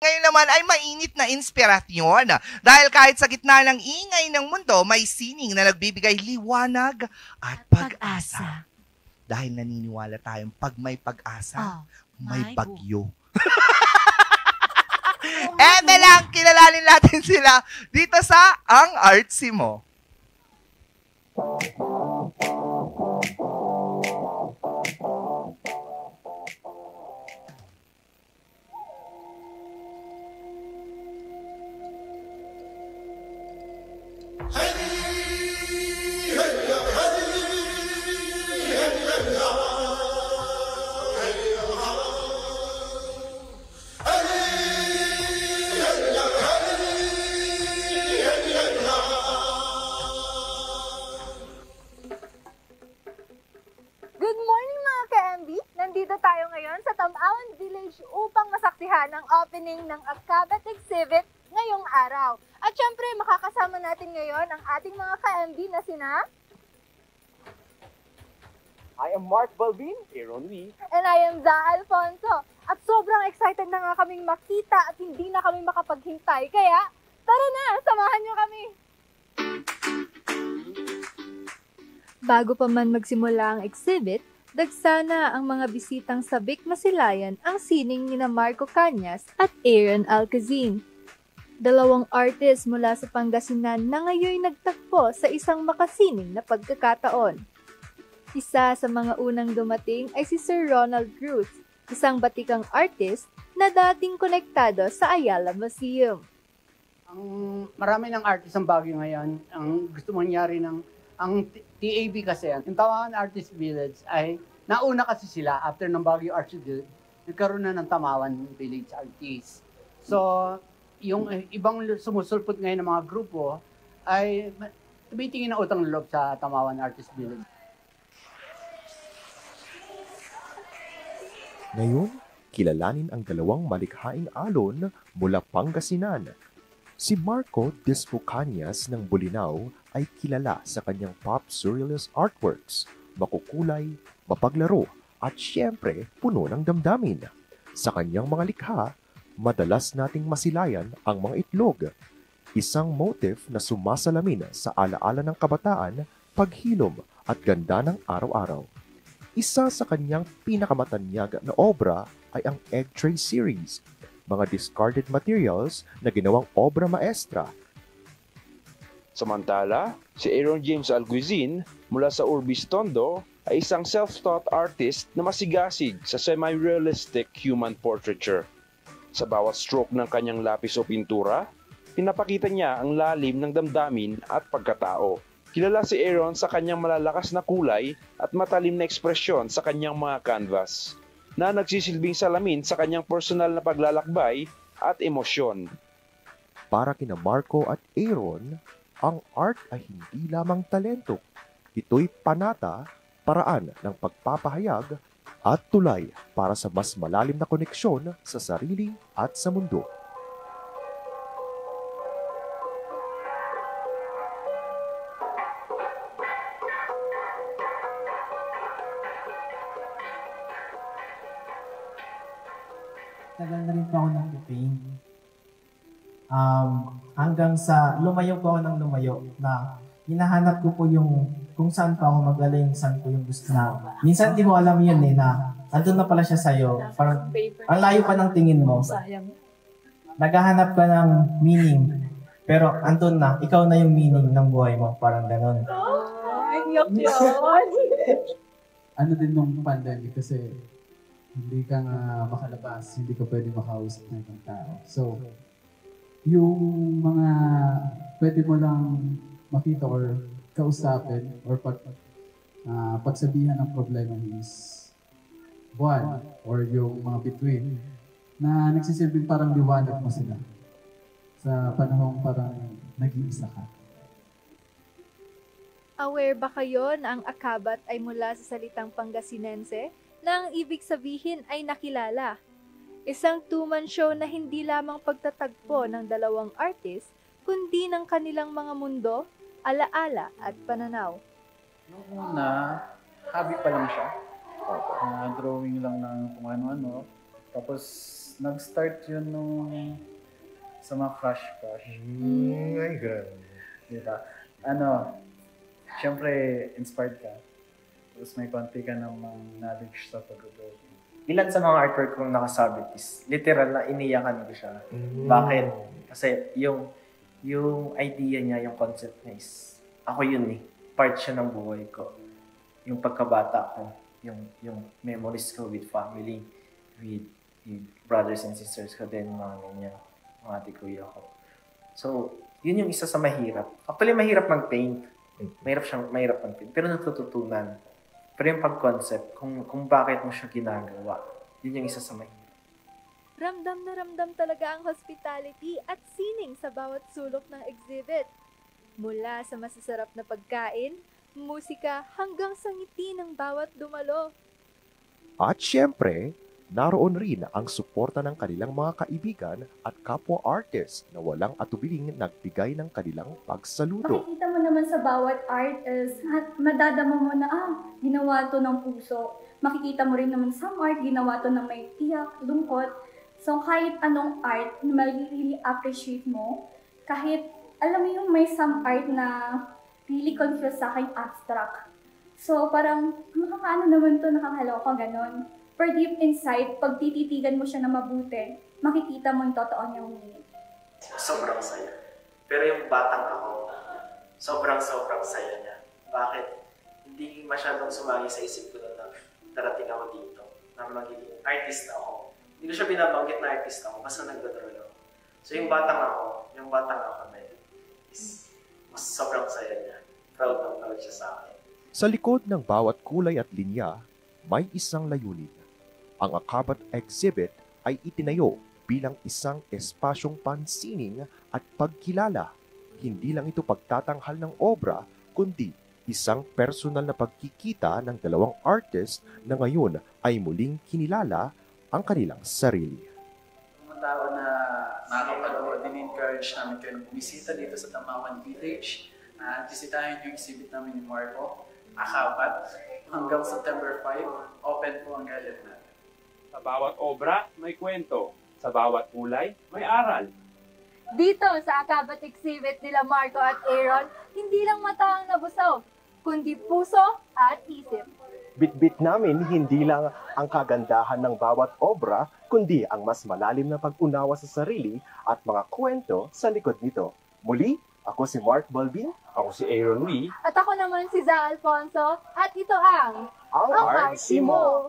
ngayon naman ay mainit na inspirasyon. Dahil kahit sa gitna ng ingay ng mundo, may sining na nagbibigay liwanag at pag-asa. Dahil naniniwala tayong pag may pag-asa, may bagyo. Lang, kilalanin natin sila dito sa Ang Artsy Mo. Ang opening ng Akabat Exhibit ngayong araw. At syempre, makakasama natin ngayon ang ating mga ka-MB na sina... I am Mark Balvin, Aaron Lee. And I am Za Alfonso. At sobrang excited na nga kaming makita at hindi na kami makapaghintay. Kaya, tara na, samahan niyo kami! Bago pa man magsimula ang exhibit, dagsana ang mga bisitang sabik na silayan ang sining nina Marco Cañas at Aaron Alcazin. Dalawang artist mula sa Pangasinan na ngayon nagtagpo sa isang makasining na pagkakataon. Isa sa mga unang dumating ay si Sir Ronald Cruz, isang batikang artist na dating konektado sa Ayala Museum. Marami ng artist ang Baguio ngayon. Ang gusto mangyari ang TAB kasi, yung Tamawan Artist Village ay nauna kasi sila after ng Baguio Arts Village, nagkaroon na ng Tamawan Village Artists. So, yung ibang sumusulpot ngayon ng mga grupo ay tumitingin na utang loob sa Tamawan Artist Village. Ngayon, kilalanin ang dalawang malikhaing alon mula Pangasinan. Si Marco Dispo Cañas ng Bolinao ay kilala sa kanyang pop surrealist artworks, makukulay, mapaglaro at syempre puno ng damdamin. Sa kanyang mga likha, madalas nating masilayan ang mga itlog, isang motif na sumasalamin sa alaala ng kabataan, paghilom at ganda ng araw-araw. Isa sa kanyang pinakamatanyag na obra ay ang Egg Tray Series, mga discarded materials na ginawang obra maestra. Samantala, si Aaron James Alguizin mula sa Urbis Tondo ay isang self-taught artist na masigasig sa semi-realistic human portraiture. Sa bawat stroke ng kanyang lapis o pintura, pinapakita niya ang lalim ng damdamin at pagkatao. Kilala si Aaron sa kanyang malalakas na kulay at matalim na ekspresyon sa kanyang mga canvas, na nagsisilbing salamin sa kanyang personal na paglalakbay at emosyon. Para kina Marco at Aaron, ang art ay hindi lamang talento. Ito'y panata, paraan ng pagpapahayag at tulay para sa mas malalim na koneksyon sa sarili at sa mundo. Tagal na rin po ako nag-paint. Hanggang sa lumayo po ako ng lumayo na hinahanap ko po yung kung saan pa ako magaling, saan po yung gusto na. Minsan di mo alam yun na andun na pala siya sa'yo. Parang ang layo pa ng tingin mo. Naghahanap ka ng meaning. Pero andun na, ikaw na yung meaning ng buhay mo. Parang ganun. Ano din nung pandemic kasi hindi ka nga makalabas, hindi ka pwede makausap ng ibang tao. So, yung mga pwede mo lang makita or kausapin or pagsabihan ng problema is buwan or yung mga between na nagsisilbing parang liwanag mo sila sa panahong parang nag-iisa ka. Aware ba kayo na ang Akabat ay mula sa salitang Pangasinense na ang ibig sabihin ay nakilala? Isang two-man show na hindi lamang pagtatagpo ng dalawang artist, kundi ng kanilang mga mundo, alaala at pananaw. Noong una, hobby pa lang siya. Drawing lang ng kung ano-ano. Tapos, nag-start yun nung sa mga crush. Ay, grabe. Diba? Siyempre, inspired ka. Tapos may konti ka namang knowledge sa pag-drawing. Ilan sa mga artwork kong nakasabit is literal na iniyakan ko siya. Bakit? Kasi yung idea niya, yung concept niya is, ako yun eh. Part siya ng buhay ko. Yung pagkabata ko, yung memories ko with family, with brothers and sisters ko din, mga ganyan, mga ate kuya ko. So, yun yung isa sa mahirap. Actually, mahirap mag-paint. Mahirap mag-paint. Pero natututunan. Pero yung pag-concept, kung bakit mo siya ginagawa, yun yung isa sa mahirap. Ramdam na ramdam talaga ang hospitality at sining sa bawat sulok ng exhibit. Mula sa masasarap na pagkain, musika hanggang sa ngiti ng bawat dumalo. At syempre, naroon rin ang suporta ng kanilang mga kaibigan at kapwa artist na walang atubiling nagbigay ng kanilang pagsaludo. Makikita mo naman sa bawat artist, madadama mo na, ginawa to ng puso. Makikita mo rin naman sa art, ginawa to ng may tiyak, lungkot. So kahit anong art na really appreciate mo, kahit alam mo yung may some art na really confused sa akin, abstract. So parang nakakaano naman to, nakakaloka, ganon. Pero deep inside, pag tititigan mo siya na mabuti, makikita mo yung totoo niyang meaning. Sobrang saya. Pero yung batang ako, sobrang saya niya. Bakit? Hindi masyadong sumagi sa isip ko na darating ako dito, na magiging artist ako. Hindi ko siya binabanggit na artist ako, basta nagdadraw lang. So yung batang ako na yun, is mas sobrang saya niya. Proud siya sa akin. Sa likod ng bawat kulay at linya, may isang layunin. Ang Akabat Exhibit ay itinayo bilang isang espasyong pansining at pagkilala. Hindi lang ito pagtatanghal ng obra, kundi isang personal na pagkikita ng dalawang artist na ngayon ay muling kinilala ang kanilang sarili. Mga tao na nakakapanood, din-encourage namin kayo na bumisita dito sa Tamawan Village. Bisitahin yung exhibit namin ni Marco, Akabat. Hanggang September 5, open po ang gallery natin. Sa bawat obra, may kwento. Sa bawat kulay, may aral. Dito sa Akabat Exhibit nila Marco at Aaron, hindi lang mata ang nabusog, kundi puso at isip. Bitbit namin hindi lang ang kagandahan ng bawat obra, kundi ang mas malalim na pag-unawa sa sarili at mga kwento sa likod nito. Muli, ako si Mark Balbin. Ako si Aaron Lee. At ako naman si Za Alfonso, at ito ang Artsy Mo.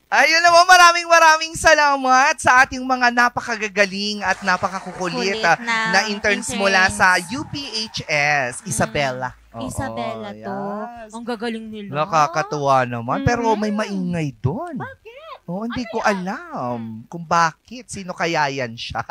Ayun naman, maraming salamat sa ating mga napakagagaling at napakakukulit na interns mula sa UPHS. Isabela. Isabela to. Yes. Ang gagaling nila. Nakakatuwa naman. Pero may maingay doon. Bakit? Hindi ko alam kung bakit. Sino kaya yan siya?